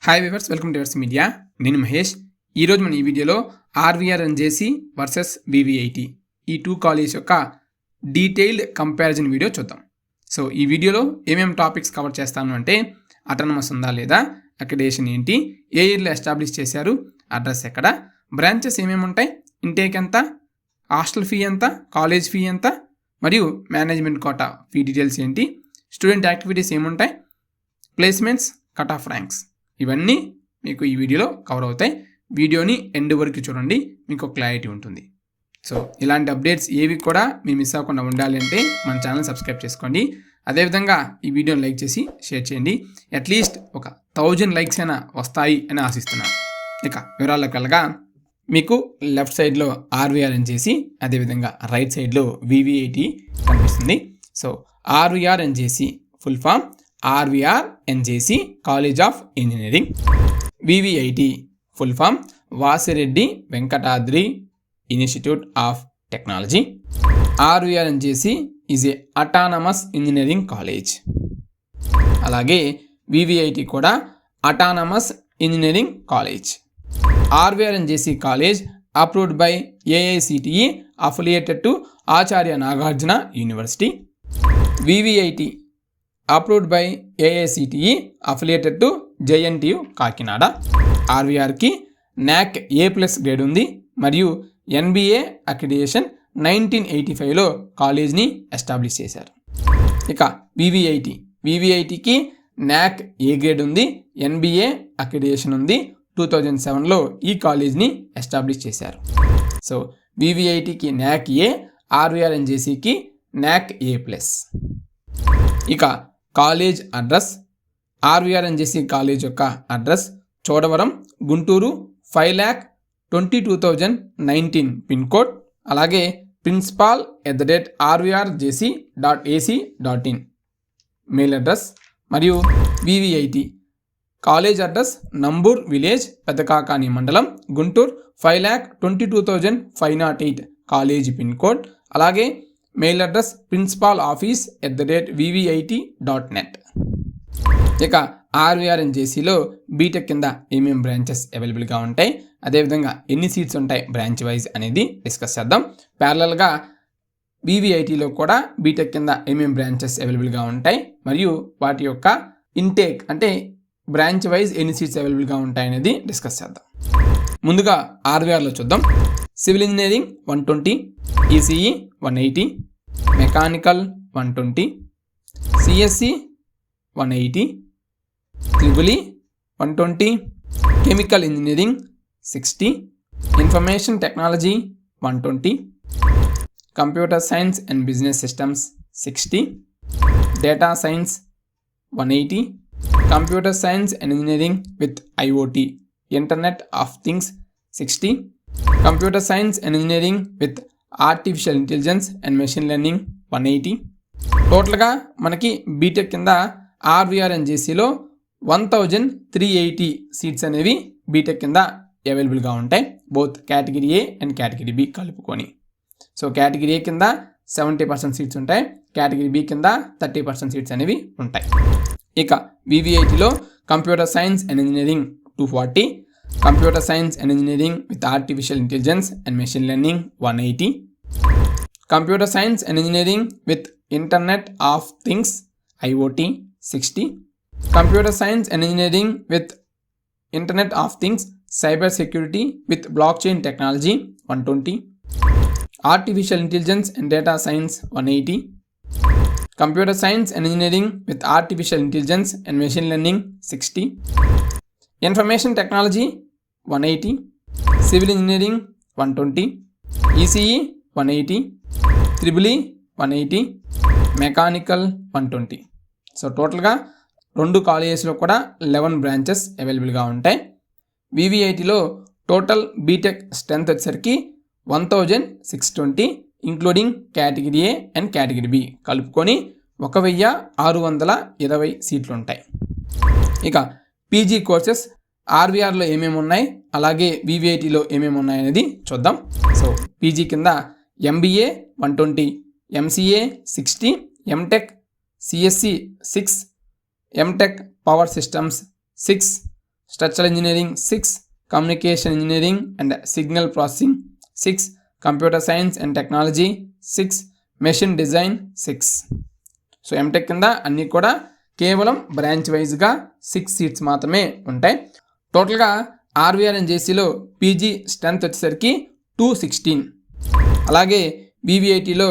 Hi viewers, welcome to yours media. నేను మహేష్. ఈరోజు మన ఈ వీడియోలో RVR and JC versus VVIT ఈ టూ కాలేజ్ యొక్క డీటెయిల్డ్ కంపారిజన్ వీడియో చూద్దాం. సో ఈ వీడియోలో ఏమేమి టాపిక్స్ కవర్ చేస్తాను అంటే అటానమస్ ఉందా లేదా, అక్రిడిటేషన్ ఏంటి, ఏ ఇయర్లో ఎస్టాబ్లిష్ చేశారు, అడ్రస్ ఎక్కడ, బ్రాంచెస్ ఏమేమి ఉంటాయి, ఇంటేక్ ఎంత, హాస్టల్ ఫీ ఎంత, కాలేజ్ ఫీ ఎంత, మరియు మేనేజ్మెంట్ కోటా ఫీ డీటెయిల్స్ ఏంటి, స్టూడెంట్ యాక్టివిటీస్ ఏముంటాయి, ప్లేస్మెంట్స్, కట్ ఆఫ్ ర్యాంక్స్, ఇవన్నీ మీకు ఈ వీడియోలో కవర్ అవుతాయి. వీడియోని ఎండ్ వరకు చూడండి, మీకు క్లారిటీ ఉంటుంది. సో ఇలాంటి అప్డేట్స్ ఏవి కూడా మీరు మిస్ అవ్వకుండా ఉండాలి అంటే మన ఛానల్ సబ్స్క్రైబ్ చేసుకోండి. అదేవిధంగా ఈ వీడియోని లైక్ చేసి షేర్ చేయండి. అట్లీస్ట్ ఒక 1000 లైక్స్ అయినా వస్తాయి అని ఆశిస్తున్నాను. ఇక వివరాల్లోకి వెళ్ళగా మీకు లెఫ్ట్ సైడ్లో ఆర్వీఆర్ అని చేసి, అదేవిధంగా రైట్ సైడ్లో వివిఐటి కనిపిస్తుంది. సో ఆర్వీఆర్ అని చేసి full form RVR NJC college of engineering. VVIT full form Vasireddy Venkatadri institute of technology. RVR NJC is a autonomous engineering college. అలాగే వివిఐటి కూడా autonomous engineering college. RVR NJC college approved by AICTE affiliated to Acharya Nagarjuna university. VVIT approved by AICTE affiliated to JNTU Kakinada. ఆర్వీఆర్కి NAC A+ grade ఉంది మరియు NBA accreditation 1985లో కాలేజ్ని establish చేశారు. ఇక వివిఐటికి NAC A గ్రేడ్ ఉంది, NBA అక్రిడిటేషన్ ఉంది, 2007లో ఈ కాలేజ్ని ఎస్టాబ్లిష్ చేశారు. సో వివిఐటికి NAC A, ఆర్వీఆర్ ఎన్జేసికి NAC A+. ఇక college address, RVR NJC college యొక్క address Chodavaram, Guntur 5,22,019 pin code. అలాగే principal@rvrjc.ac.in మెయిల్ అడ్రస్. మరియు VVIT college address Nambur village, Pedakakani మండలం, గుంటూరు 5,22,508 కాలేజ్ పిన్ కోడ్. అలాగే మెయిల్ అడ్రస్ principaloffice@vvit.net. ఇక ఆర్వీఆర్ ఎన్జేసిలో బీటెక్ కింద ఏమేమి బ్రాంచెస్ అవైలబుల్గా ఉంటాయి, అదేవిధంగా ఎన్ని సీట్స్ ఉంటాయి బ్రాంచ్ వైజ్ అనేది డిస్కస్ చేద్దాం. ప్యారలల్గా వివిఐటిలో కూడా బీటెక్ కింద ఏమేమి బ్రాంచెస్ అవైలబుల్గా ఉంటాయి మరియు వాటి యొక్క ఇంటేక్ అంటే బ్రాంచ్ వైజ్ ఎన్ని సీట్స్ అవైలబుల్గా ఉంటాయి అనేది డిస్కస్ చేద్దాం. ముందుగా ఆర్వీఆర్లో చూద్దాం. Civil engineering 120, ECE 180, mechanical 120, CSE 180, triple 120, chemical engineering 60, information technology 120, computer science and business systems 60, data science 180, computer science and engineering with IoT internet of things 60, computer science and engineering with artificial intelligence and machine learning 180. టోటల్గా మనకి BTech కింద RVR ఎన్జేసిలో 1,380 seats అనేవి BTech కింద అవైలబుల్గా ఉంటాయి, both category A and category B కలుపుకొని. So category A కింద 70% సీట్స్ ఉంటాయి, కేటగిరీ బి కింద 30% సీట్స్ అనేవి ఉంటాయి. ఇక వివిఐటిలో computer science and engineering 240, computer science and engineering with artificial intelligence and machine learning 180, computer science and engineering with internet of things IoT 60, computer science and engineering with internet of things cyber security with blockchain technology 120, artificial intelligence and data science 180, computer science and engineering with artificial intelligence and machine learning 60, information technology 180, civil engineering 120, ECE 180, triple 180, mechanical 120. So టోటల్గా 2 కాలేజెస్లో కూడా 11 branches అవైలబుల్గా ఉంటాయి. వివిఐటిలో total BTech strength వచ్చేసరికి 1,620 including category A and category B కలుపుకొని 1,620 సీట్లు ఉంటాయి. ఇక పీజీ కోర్సెస్ ఆర్వీఆర్లో ఏమేమి ఉన్నాయి, అలాగే వివిఐటిలో ఏమేమి ఉన్నాయి అనేది చూద్దాం. సో పీజీ కింద MBA 120, MCA 60, MTech CSE 6, MTech power systems 6, structural engineering 6, communication engineering and signal processing 6, computer science and technology 6, machine design 6. So MTech కింద అన్నీ కూడా కేవలం బ్రాంచ్ వైజ్గా 6 సీట్స్ మాత్రమే ఉంటాయి. టోటల్గా ఆర్వీఆర్ అండ్ జేసీలో పీజీ స్ట్రెంత్ వచ్చేసరికి 216. అలాగే వివిఐటీలో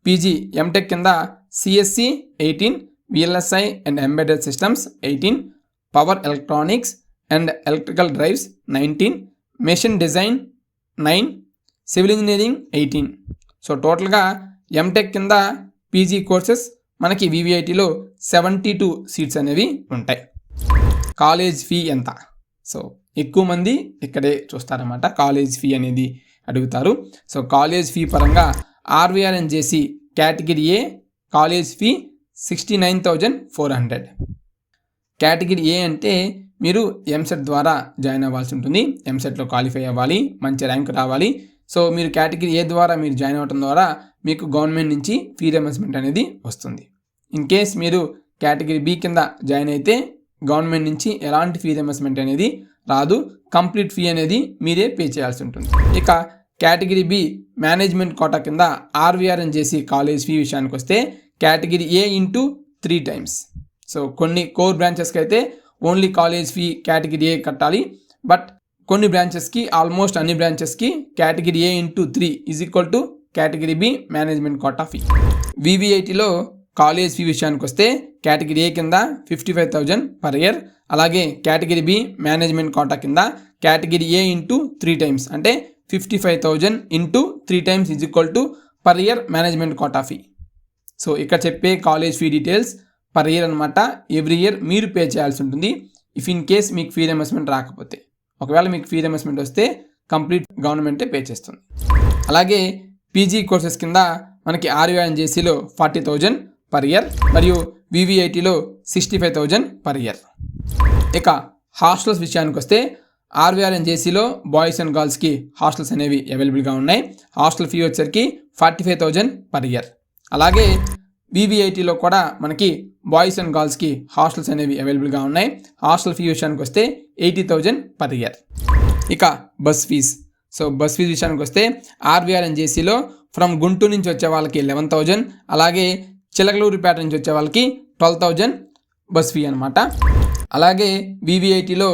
పీజీ ఎంటెక్ కింద CSE 18, VLSI and embedded systems 18, power electronics and electrical drives 19, machine design 9, civil engineering 18. So టోటల్గా ఎంటెక్ కింద పీజీ కోర్సెస్ మనకి వివిఐటీలో 72 సీట్స్ అనేవి ఉంటాయి. కాలేజ్ ఫీ ఎంత? సో ఎక్కువ మంది ఇక్కడే చూస్తారన్నమాట, కాలేజ్ ఫీ అనేది అడుగుతారు. సో కాలేజ్ ఫీ పరంగా RVR and JC category A college fee 69,400. Category A అంటే మీరు ఎంసెట్ ద్వారా జాయిన్ అవ్వాల్సి ఉంటుంది. ఎంసెట్లో క్వాలిఫై అవ్వాలి, మంచి ర్యాంక్ రావాలి. సో మీరు కేటగిరీ ఏ ద్వారా మీరు జాయిన్ అవ్వడం ద్వారా మీకు గవర్నమెంట్ నుంచి ఫీ రియంబర్స్మెంట్ అనేది వస్తుంది. ఇన్ కేస్ మీరు కేటగిరీ బి కింద జాయిన్ అయితే గవర్నమెంట్ నుంచి ఎలాంటి ఫీ రియంబర్స్మెంట్ అనేది రాదు, కంప్లీట్ ఫీ అనేది మీరే పే చేయాల్సి ఉంటుంది. ఇక కేటగిరీ బి మేనేజ్మెంట్ కోటా కింద RVR and JC college fee విషయానికి వస్తే category A into 3 times. So కొన్ని కోర్ బ్రాంచెస్కి అయితే only college fee category A కట్టాలి, బట్ కొన్ని బ్రాంచెస్కి ఆల్మోస్ట్ అన్ని బ్రాంచెస్కి category A into 3 = category B management quota fee. వివిఐటీలో కాలేజ్ ఫీ విషయానికి వస్తే కేటగిరీ ఏ కింద 55,000 per year. అలాగే కేటగిరీ బి మేనేజ్మెంట్ కోటా కింద కేటగిరీ ఏ ఇంటూ 3 times అంటే 55,000 into 3 times per year management quota fee. So ఇక్కడ చెప్పే college fee details per year అనమాట. ఎవ్రీ ఇయర్ మీరు పే చేయాల్సి ఉంటుంది ఇఫ్ ఇన్ కేస్ మీకు ఫీ రియంబర్స్మెంట్ రాకపోతే. ఒకవేళ మీకు ఫీ రియంబర్స్మెంట్ వస్తే కంప్లీట్ గవర్నమెంటే పే చేస్తుంది. అలాగే పీజీ కోర్సెస్ కింద మనకి ఆర్వీఆర్ అండ్ జేసీలో 40,000 per year మరియు వివిఐటీలో 65,000 per year. ఇక హాస్టల్స్ విషయానికి వస్తే ఆర్వీఆర్ అండ్ జేసీలో బాయ్స్ అండ్ గర్ల్స్కి హాస్టల్స్ అనేవి అవైలబుల్గా ఉన్నాయి. హాస్టల్ ఫీ వచ్చేసరికి 45,000 per year. అలాగే వివిఐటీలో కూడా మనకి బాయ్స్ అండ్ గర్ల్స్కి హాస్టల్స్ అనేవి అవైలబుల్గా ఉన్నాయి. హాస్టల్ ఫీ విషయానికి వస్తే 80,000 per year. ఇక bus fees. So bus fees విషయానికి వస్తే ఆర్వీఆర్ అండ్ జేసీలో ఫ్రమ్ గుంటూరు నుంచి వచ్చే వాళ్ళకి 11,000, అలాగే చిలకలూరిపేట నుంచి వచ్చే వాళ్ళకి 12,000 బస్ ఫీ అనమాట. అలాగే వివిఐటీలో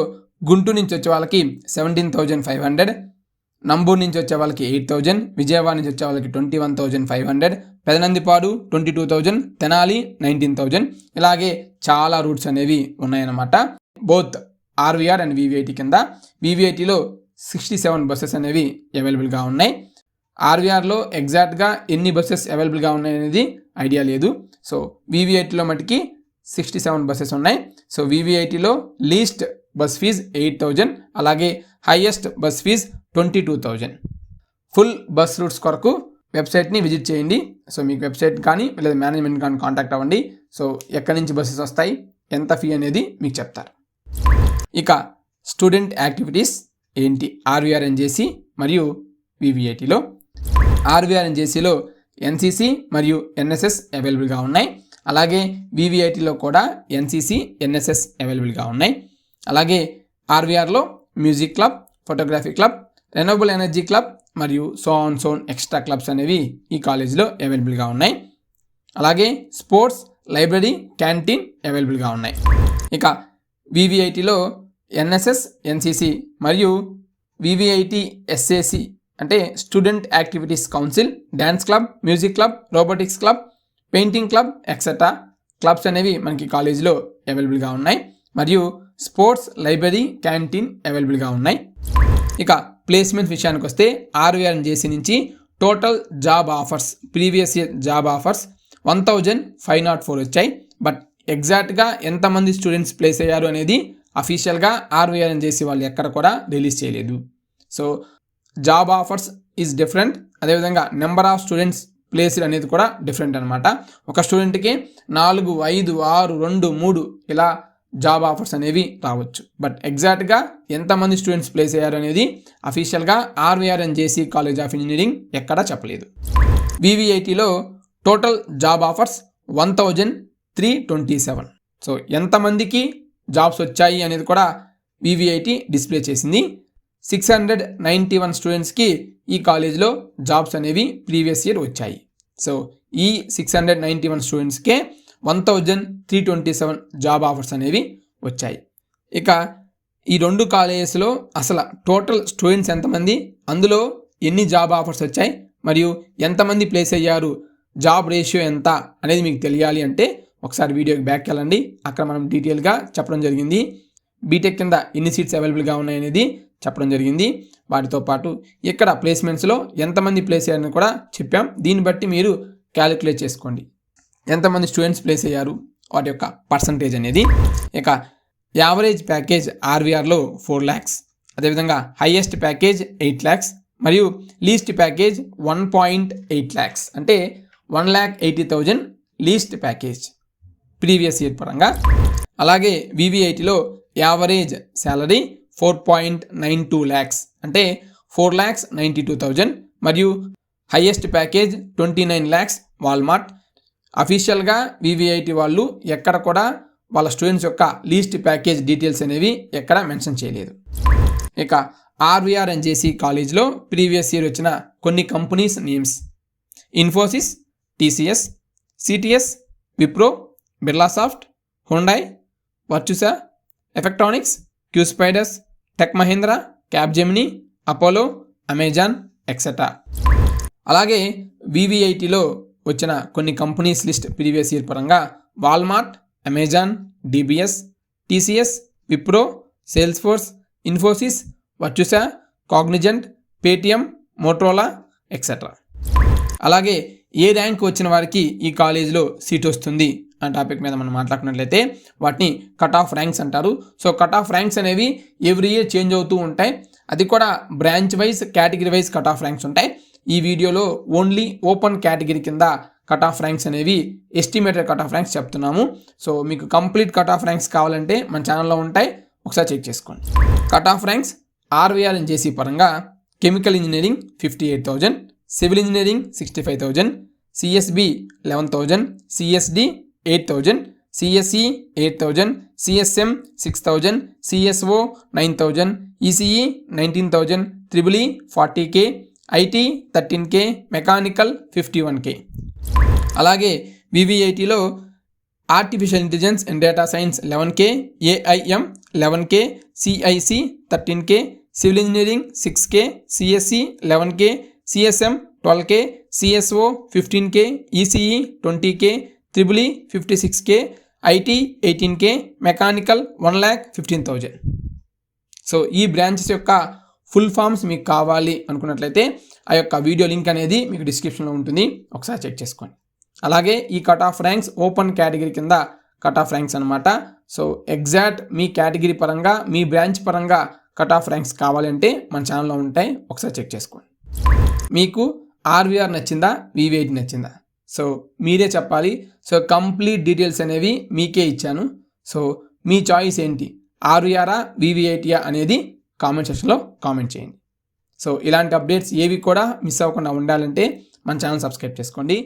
గుంటూరు నుంచి వచ్చే వాళ్ళకి 17,500, నంబూరు నుంచి వచ్చే వాళ్ళకి 8,000, విజయవాడ నుంచి వచ్చే వాళ్ళకి 21,500, పెదనందిపాడు 22,000, తెనాలి 19,000. ఇలాగే చాలా రూట్స్ అనేవి ఉన్నాయన్నమాట బోత్ ఆర్వీఆర్ అండ్ వివిఐటీ కింద. వివిఐటీలో 67 బస్సెస్ అనేవి అవైలబుల్గా ఉన్నాయి. ఆర్వీఆర్లో ఎగ్జాక్ట్గా ఎన్ని బస్సెస్ అవైలబుల్గా ఉన్నాయి అనేది ఐడియా లేదు. సో వివిఐటీలో మటుకి 67 బస్సెస్ ఉన్నాయి. సో వివిఐటీలో లీస్ట్ బస్ ఫీజ్ 8,000, అలాగే highest bus fees 22,000. Full bus routes కొరకు వెబ్సైట్ని విజిట్ చేయండి. సో మీకు వెబ్సైట్ కానీ లేదా మేనేజ్మెంట్ కానీ కాంటాక్ట్ అవ్వండి. సో ఎక్కడి నుంచి బస్సెస్ వస్తాయి, ఎంత ఫీ అనేది మీకు చెప్తారు. ఇక స్టూడెంట్ యాక్టివిటీస్ ఏంటి ఆర్వీఆర్ అండ్ జేసీ మరియు వివిఐటీలో? ఆర్వీఆర్ అండ్ జేసీలో ఎన్సీసీ మరియు ఎన్ఎస్ఎస్ అవైలబుల్గా ఉన్నాయి. అలాగే వివిఐటీలో కూడా ఎన్సీసీ ఎన్ఎస్ఎస్ అవైలబుల్గా ఉన్నాయి. అలాగే ఆర్వీఆర్లో music club, photography club, renewable energy club మరియు సోన్ ఎక్స్ట్రా క్లబ్స్ అనేవి ఈ కాలేజీలో అవైలబుల్గా ఉన్నాయి. అలాగే స్పోర్ట్స్, లైబ్రరీ, క్యాంటీన్ అవైలబుల్గా ఉన్నాయి. ఇక వివిఐటీలో ఎన్ఎస్ఎస్, ఎన్సీసీ మరియు వివిఐటీ ఎస్ఏసి అంటే student activities council, dance club, music club, robotics club, painting club etcetera clubs అనేవి మనకి కాలేజీలో అవైలబుల్గా ఉన్నాయి. మరియు స్పోర్ట్స్, లైబ్రరీ, క్యాంటీన్ అవైలబుల్గా ఉన్నాయి. ఇక ప్లేస్మెంట్ విషయానికి వస్తే ఆర్వీఆర్ అండ్ జేసీ నుంచి total job offers, previous year job offers 1,504 వచ్చాయి. బట్ ఎగ్జాక్ట్గా ఎంతమంది స్టూడెంట్స్ ప్లేస్ అయ్యారు అనేది అఫీషియల్గా ఆర్వీఆర్ అండ్ జేసీ వాళ్ళు ఎక్కడ కూడా రిలీజ్ చేయలేదు. So job offers is different, అదేవిధంగా నెంబర్ ఆఫ్ స్టూడెంట్స్ ప్లేస్డ్ అనేది కూడా డిఫరెంట్ అనమాట. ఒక స్టూడెంట్కి 4, 5, 6, 2, 3 ఇలా జాబ్ ఆఫర్స్ అనేవి రావచ్చు. బట్ ఎగ్జాక్ట్గా ఎంతమంది స్టూడెంట్స్ ప్లేస్ అయ్యారు అనేది అఫీషియల్గా RVR and JC college of engineering ఎక్కడా చెప్పలేదు. వివిఐటీలో టోటల్ జాబ్ ఆఫర్స్ 1,327. సో ఎంతమందికి జాబ్స్ వచ్చాయి అనేది కూడా వివిఐటి డిస్ప్లే చేసింది. 691 స్టూడెంట్స్కి ఈ కాలేజ్లో జాబ్స్ అనేవి ప్రీవియస్ ఇయర్ వచ్చాయి. సో ఈ 691 స్టూడెంట్స్కే 1327 జాబ్ ఆఫర్స్ అనేవి వచ్చాయి. ఇక ఈ 2 కాలేజెస్లో అసలు టోటల్ స్టూడెంట్స్ ఎంతమంది, అందులో ఎన్ని జాబ్ ఆఫర్స్ వచ్చాయి, మరియు ఎంతమంది ప్లేస్ అయ్యారు, జాబ్ రేషియో ఎంత అనేది మీకు తెలియాలి అంటే ఒకసారి వీడియోకి బ్యాక్ వెళ్ళండి. అక్కడ మనం డీటెయిల్గా చెప్పడం జరిగింది. బీటెక్ కింద ఎన్ని సీట్స్ అవైలబుల్గా ఉన్నాయనేది చెప్పడం జరిగింది. వాటితో పాటు ఇక్కడ ప్లేస్మెంట్స్లో ఎంతమంది ప్లేస్ అయ్యారని కూడా చెప్పాం. దీన్ని బట్టి మీరు క్యాలిక్యులేట్ చేసుకోండి ఎంతమంది స్టూడెంట్స్ ప్లేస్ అయ్యారు, వాటి యొక్క పర్సంటేజ్ అనేది. ఇక యావరేజ్ ప్యాకేజ్ ఆర్వీఆర్లో 4 lakhs, అదేవిధంగా హైయెస్ట్ ప్యాకేజ్ 8 lakhs మరియు లీస్ట్ ప్యాకేజ్ 1.8 lakhs, అంటే 1,80,000 లీస్ట్ ప్యాకేజ్ ప్రీవియస్ ఇయర్ పరంగా. అలాగే వివిఐటిలో యావరేజ్ శాలరీ 4.92 lakhs, అంటే 4,92,000 మరియు హైయెస్ట్ ప్యాకేజ్ 29 lakhs వాల్మార్ట్. అఫీషియల్గా వివిఐటి వాళ్ళు ఎక్కడ కూడా వాళ్ళ స్టూడెంట్స్ యొక్క లీస్ట్ ప్యాకేజ్ డీటెయిల్స్ అనేవి ఎక్కడ మెన్షన్ చేయలేదు. ఇక ఆర్వీఆర్ అండ్ జేసీ కాలేజ్లో ప్రీవియస్ ఇయర్ వచ్చిన కొన్ని companies names: Infosys, TCS, CTS, Wipro, Birlasoft, Hyundai, Virtusa, Efftronics, QSpiders, Tech Mahindra, Capgemini, Apollo, Amazon etcetera. అలాగే వివిఐటిలో వచ్చిన కొన్ని కంపెనీస్ లిస్ట్ ప్రీవియస్ ఇయర్ పరంగా Walmart, Amazon, DBS, TCS, Wipro, Salesforce, Infosys, Virtusa, Cognizant, Paytm, Motorola etcetera. అలాగే ఏ ర్యాంక్ వచ్చిన వారికి ఈ కాలేజీలో సీట్ వస్తుంది ఆ టాపిక్ మీద మనం మాట్లాడుకున్నట్లయితే వాటిని కట్ ఆఫ్ ర్యాంక్స్ అంటారు. సో కట్ ఆఫ్ ర్యాంక్స్ అనేవి ఎవ్రీ ఇయర్ చేంజ్ అవుతూ ఉంటాయి. అది కూడా branch wise, category wise cut off ranks ఉంటాయి. ఈ వీడియోలో ఓన్లీ ఓపెన్ కేటగిరీ కింద కట్ ఆఫ్ ర్యాంక్స్ అనేవి ఎస్టిమేటెడ్ కట్ ఆఫ్ ర్యాంక్స్ చెప్తున్నాము. సో మీకు కంప్లీట్ కట్ ఆఫ్ ర్యాంక్స్ కావాలంటే మన ఛానల్లో ఉంటాయి, ఒకసారి చెక్ చేసుకోండి. Cut off ranks RVR and JC పరంగా chemical engineering 58,000, civil engineering 65,000, CSB 11,000, CSD 8,000, CSE 8,000, CSM 6,000, CSO 9,000, ECE 19,000, triple 40K, IT 13K, mechanical 51K. అలాగే వివిఐటిలో artificial intelligence and data science 11K, AIM 11K, CIC 13K, civil engineering 6K, CSC 11K, CSM 12K, CSO 15K, ECE 20K, triple 56K, IT 18K, mechanical 1,15,000. So ఈ branches యొక్క full forms మీకు కావాలి అనుకున్నట్లయితే ఆ యొక్క video link అనేది మీకు డిస్క్రిప్షన్లో ఉంటుంది, ఒకసారి చెక్ చేసుకోండి. అలాగే ఈ cut off ranks open category కింద కట్ ఆఫ్ ర్యాంక్స్ అనమాట. సో ఎగ్జాక్ట్ మీ కేటగిరీ పరంగా, మీ బ్రాంచ్ పరంగా కట్ ఆఫ్ ర్యాంక్స్ కావాలంటే మన ఛానల్లో ఉంటాయి, ఒకసారి చెక్ చేసుకోండి. మీకు ఆర్వీఆర్ నచ్చిందా, వివిఐటి నచ్చిందా? సో మీరే చెప్పాలి. సో కంప్లీట్ డీటెయిల్స్ అనేవి మీకే ఇచ్చాను. సో మీ చాయిస్ ఏంటి, ఆర్వీఆరా వివిఐటియా అనేది కామెంట్ సెక్షన్లో కామెంట్ చేయండి. సో ఇలాంటి అప్డేట్స్ ఏవి కూడా మిస్ అవ్వకుండా ఉండాలంటే మన ఛానల్ సబ్స్క్రైబ్ చేసుకోండి.